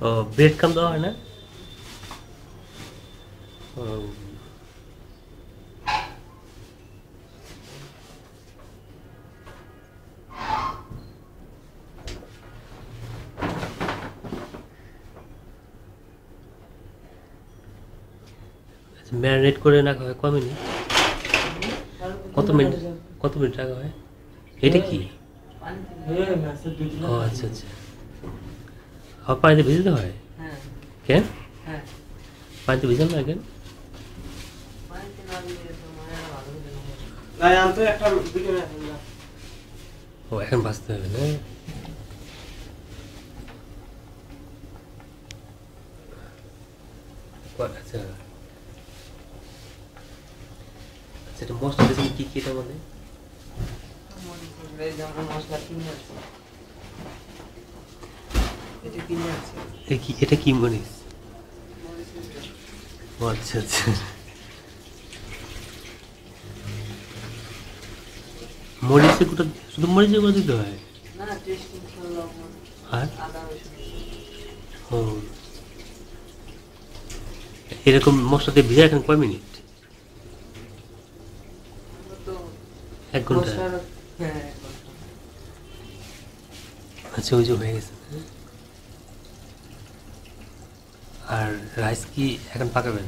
ও bread কাম দেওয়া হয় না? ও ম্যারিনেট করে রাখা হয় কয় মিনিট? কত মিনিট রাখা হয়? এটা কি? ও আচ্ছা আচ্ছা। আবার পানিতে ভিজাতে হয়? কেন? পানিতে ভিজান না কেন? ও এখন ভাজতে হবে না? আচ্ছা আচ্ছা, এটা মশলা দিয়েছেন কি কি? এটা মানে এটা কি মরিচ? ও আচ্ছা আচ্ছা। মরিচের গুঁড়ো, শুধু মরিচের গুঁড়ো দিতে হয়? আর ও এরকম মশলা দিয়ে ভিজে রাখেন কয় মিনিট? 1 ঘন্টা? আচ্ছা, ওই যে হয়ে গেছে। আর রাইস কি এখন পাকাবেন?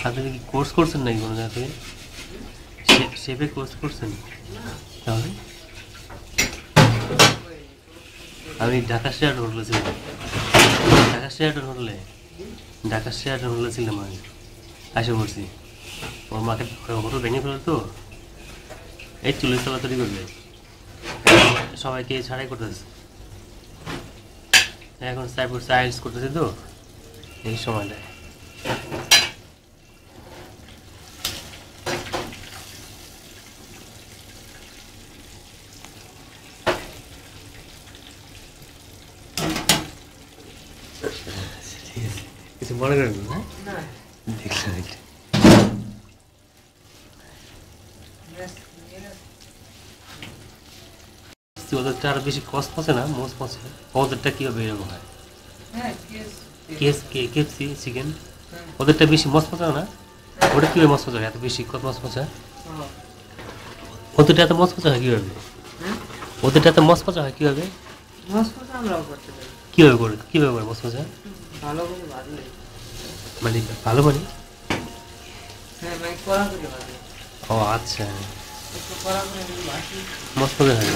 আপনি কি কোর্স করছেন নাকি কোনো জায়গা থেকে? শেফে কোর্স করছেন? তাহলে আমি ঢাকা শেয়ার হোটেলে ছিলাম। ঢাকা শেয়ার হোটেলে ছিলাম আমি। আসে পড়ছি। ওর মাকে হোটেল ভেঙে ফেলে তো, এই চুলের তলাতলি করবে, সবাইকে ছাড়াই করতেছে। এখন সাইন্স করতেছে তো এই সময়টায়। কিছু মনে করেন না? দেখলাম এটা ওদেরটা আরো বেশি কষ্ট পচে না, মোজ পচে। ওদেরটা কিভাবে এরকম হয়? কেএফসি চিকেন ওদেরটা বেশি মস পচা না? ওটা কিভাবে মস পচা হয়? এত বেশি কত মস পচা? ওদেরটা এত মস পচা হয় কিভাবে? ওদেরটা এত মস পচা হয় কিভাবে? কিভাবে করে মস পচা? মানে ভালো মানে? ও আচ্ছা, মস পচা হয়।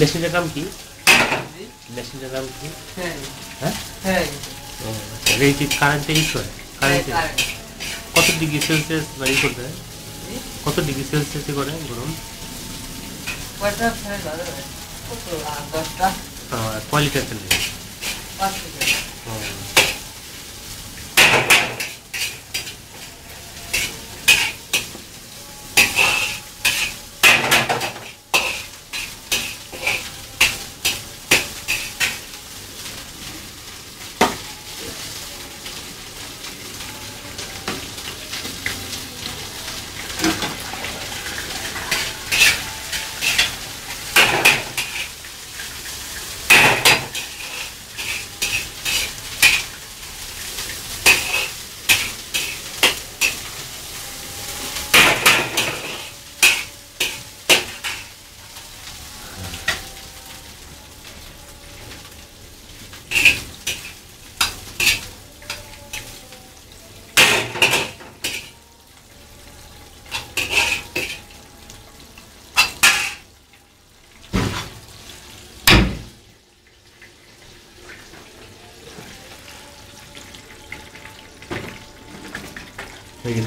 মেশিনটার নাম কি? হ্যাঁ, এই কি কারেন্টে ইউজ করে? কারেন্টে কত ডিগ্রি সেলসিয়াস বাড়ি করতে হয়? কত ডিগ্রি সেলসিয়াসে করে গরম? কয় লিটার তেলে?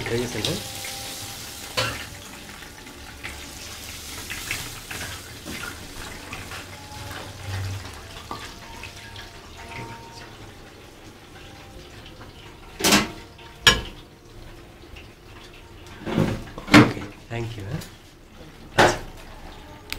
হয়ে গেছে না? Okay, thank you.